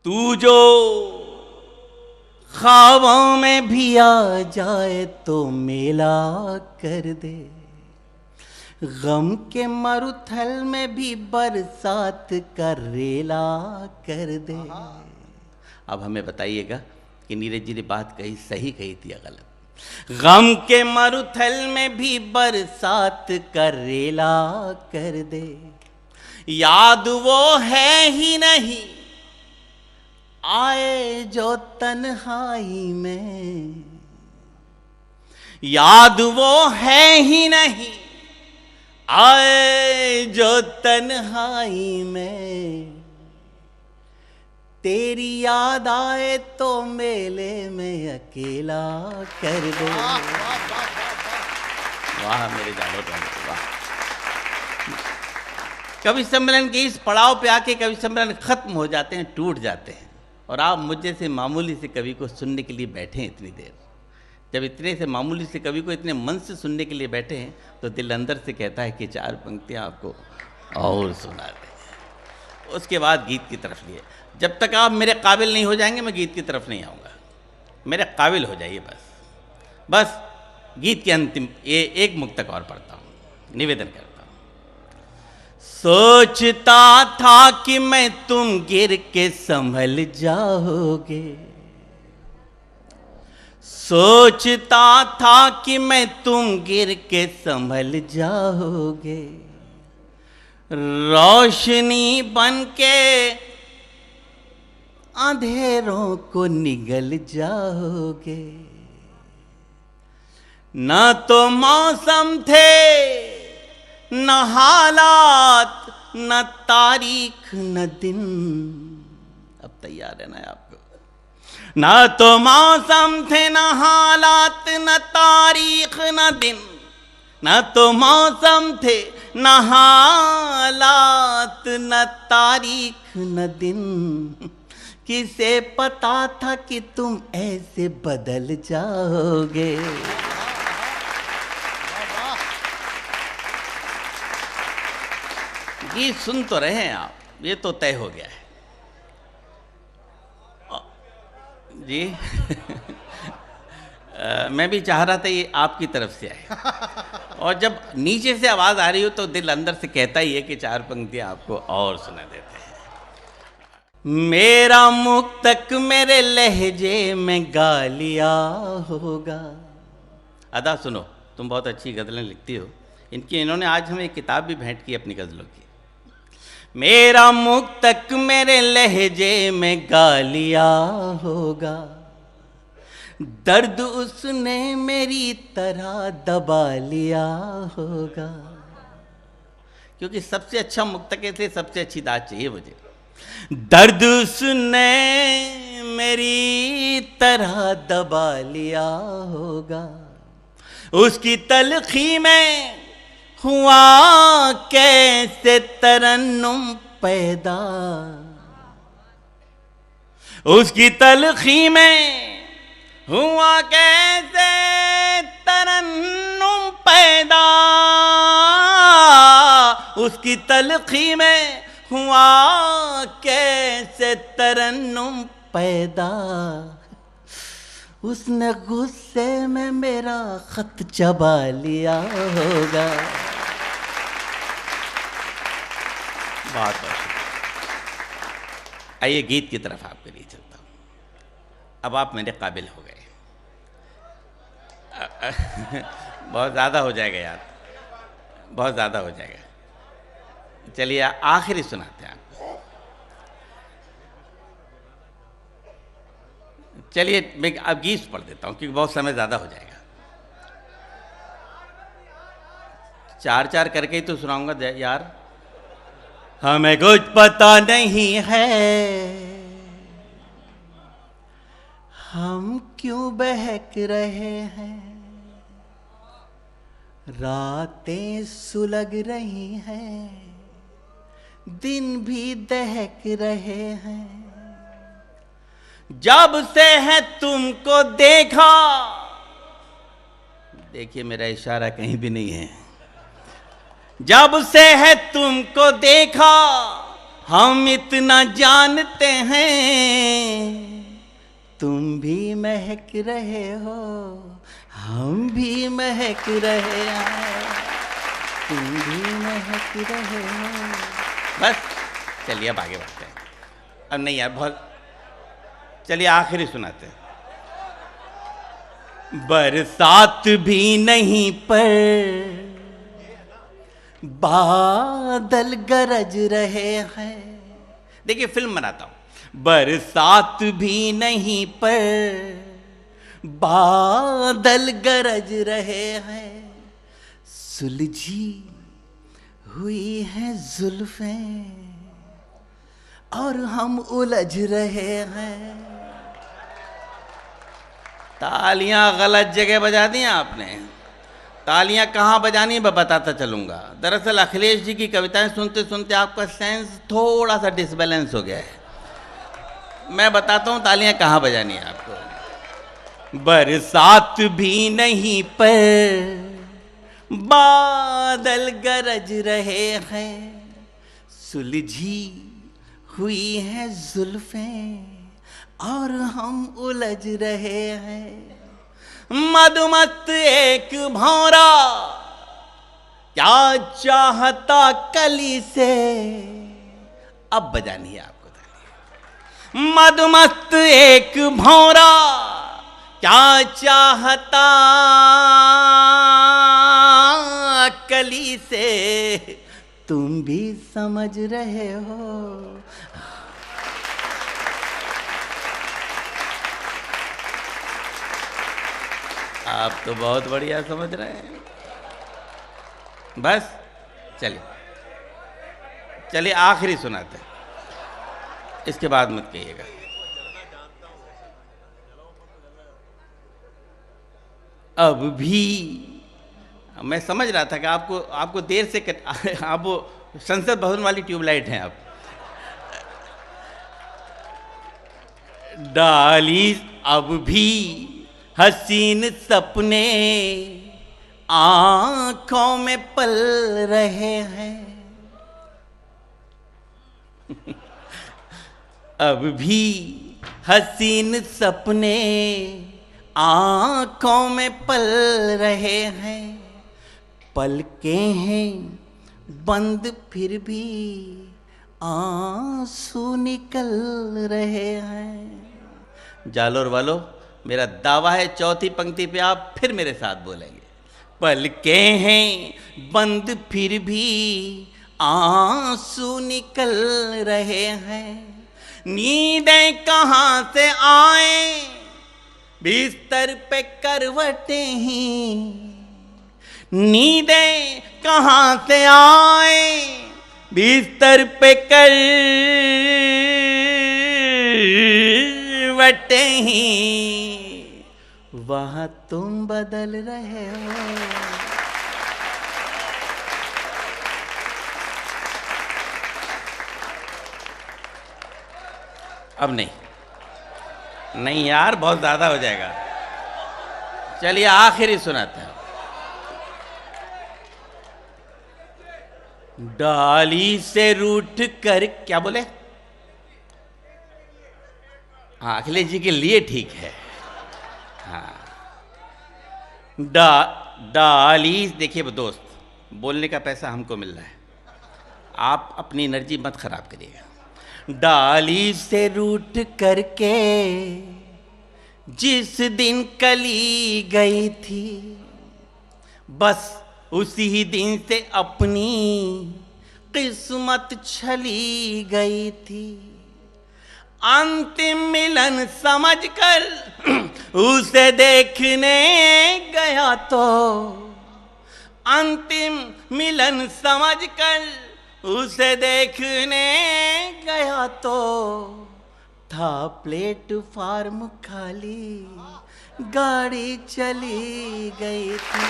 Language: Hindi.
तू जो ख्वाबों में भी आ जाए तो मेला कर दे, गम के मरुथल में भी बरसात का रेला कर दे। अब हमें बताइएगा कि नीरज जी ने बात कही सही कही थी या गलत। गम के मरुथल में भी बरसात का रेला कर दे, याद वो है ही नहीं आए जो तन्हाई में, याद वो है ही नहीं आए जो तन्हाई में, तेरी याद आए तो मेले में अकेला कर दे। वाह मेरे जानो वाह। कवि सम्मेलन के इस पड़ाव पे आके कवि सम्मेलन खत्म हो जाते हैं, टूट जाते हैं, और आप मुझ जैसे मामूली से कवि को सुनने के लिए बैठे हैं इतनी देर। जब इतने से मामूली से कवि को इतने मन से सुनने के लिए बैठे हैं तो दिल अंदर से कहता है कि चार पंक्तियां आपको और सुना दें। उसके बाद गीत की तरफ लिए। जब तक आप मेरे काबिल नहीं हो जाएंगे मैं गीत की तरफ नहीं आऊँगा। मेरे काबिल हो जाइए बस गीत के अंतिम ये एक मुक्तक और पढ़ता हूँ, निवेदन करता हूँ। सोचता था कि मैं तुम गिर के संभल जाओगे, सोचता था कि मैं तुम गिर के संभल जाओगे, रोशनी बन के अंधेरों को निगल जाओगे। न तो मौसम थे न हालात न तारीख न दिन। अब तैयार है ना आपको? न तो मौसम थे न हालात न तारीख न दिन, न तो मौसम थे न हालात न तारीख न दिन, किसे पता था कि तुम ऐसे बदल जाओगे। गीत सुन तो रहे हैं आप, ये तो तय हो गया है जी। मैं भी चाह रहा था ये आपकी तरफ से आए, और जब नीचे से आवाज़ आ रही हो तो दिल अंदर से कहता ही है कि चार पंक्तियां आपको और सुना देते हैं। मेरा मुक्तक मेरे लहजे में गा लिया होगा। अदा सुनो, तुम बहुत अच्छी गज़लें लिखती हो। इन्होंने आज हमें एक किताब भी भेंट की अपनी गज़लों की। मेरा मुक्तक मेरे लहजे में गा लिया होगा, दर्द उसने मेरी तरह दबा लिया होगा। क्योंकि सबसे अच्छा मुक्तक है, इसलिए सबसे अच्छी दाद चाहिए मुझे। दर्द उसने मेरी तरह दबा लिया होगा, उसकी तलखी में हुआ कैसे तरन्नुम पैदा, उसकी तलखी में हुआ कैसे तरन्नुम पैदा, उसकी तलखी में हुआ कैसे तरन्नुम पैदा, उसने गुस्से में मेरा खत चबा लिया होगा। बहुत बहुत आइए गीत की तरफ आपके लिए चलता हूँ। अब आप मेरे काबिल हो गए। बहुत ज़्यादा हो जाएगा यार, बहुत ज़्यादा हो जाएगा। चलिए आखिरी सुनाते हैं आपको। चलिए मैं अब गीत पढ़ देता हूँ क्योंकि बहुत समय ज़्यादा हो जाएगा। चार चार करके ही तो सुनाऊंगा यार। हमें कुछ पता नहीं है हम क्यों बहक रहे हैं, रातें सुलग रही हैं, दिन भी दहक रहे हैं। जब से है तुमको देखा, देखिए मेरा इशारा कहीं भी नहीं है, जब से है तुमको देखा हम इतना जानते हैं महक रहे हो, हम भी महक रहे हैं, तुम भी महक रहे हो। बस चलिए अब आगे बढ़ते हैं। अब नहीं यार बहुत, चलिए आखिरी सुनाते हैं। बरसात भी नहीं पर बादल गरज रहे हैं। देखिए फिल्म बनाता हूं। बरसात भी नहीं पर बादल गरज रहे हैं, सुलझी हुई हैं जुल्फें और हम उलझ रहे हैं। तालियां गलत जगह बजा दी आपने। तालियां कहाँ बजानी मैं बताता चलूंगा। दरअसल अखिलेश जी की कविताएं सुनते सुनते आपका सेंस थोड़ा सा डिसबैलेंस हो गया है। मैं बताता हूँ तालियां कहाँ बजानी है आपको। बरसात भी नहीं पर बादल गरज रहे हैं, सुलझी हुई हैं जुल्फें और हम उलझ रहे हैं। मधुमत एक भौरा क्या चाहता कली से। अब बजानी है आपको ताली। मधुमत एक भौरा क्या चाहता कली से, तुम भी समझ रहे हो। आप तो बहुत बढ़िया समझ रहे हैं। बस चलिए चलिए आखिरी सुनाते हैं, इसके बाद मत कहिएगा। अब भी मैं समझ रहा था कि आपको देर से आप वो संसद भवन वाली ट्यूबलाइट हैं आप। डाली अब भी हसीन सपने आंखों में पल रहे हैं। अब भी हसीन सपने आंखों में पल रहे हैं, पलकें हैं बंद फिर भी आंसू निकल रहे हैं। जालोर वालों, मेरा दावा है चौथी पंक्ति पे आप फिर मेरे साथ बोलेंगे। पलकें हैं बंद फिर भी आंसू निकल रहे हैं, नींदें कहाँ से आए बिस्तर पे करवटें ही, नींदें कहाँ से आए बिस्तर पे करवटें ही, वहाँ तुम बदल रहे हो। अब नहीं यार, बहुत ज्यादा हो जाएगा। चलिए आखिरी सुनाते हैं। डाली से रूठ कर, क्या बोले? हाँ, अखिलेश जी के लिए ठीक है। हाँ, डाली, देखिए दोस्त, बोलने का पैसा हमको मिल रहा है, आप अपनी एनर्जी मत खराब करिएगा। डाली से रूठ करके जिस दिन कली गई थी, बस उसी ही दिन से अपनी किस्मत छली गई थी। अंतिम मिलन समझकर उसे देखने गया तो, अंतिम मिलन समझकर उसे देखने गया तो, था प्लेटफार्म खाली, गाड़ी चली गई थी।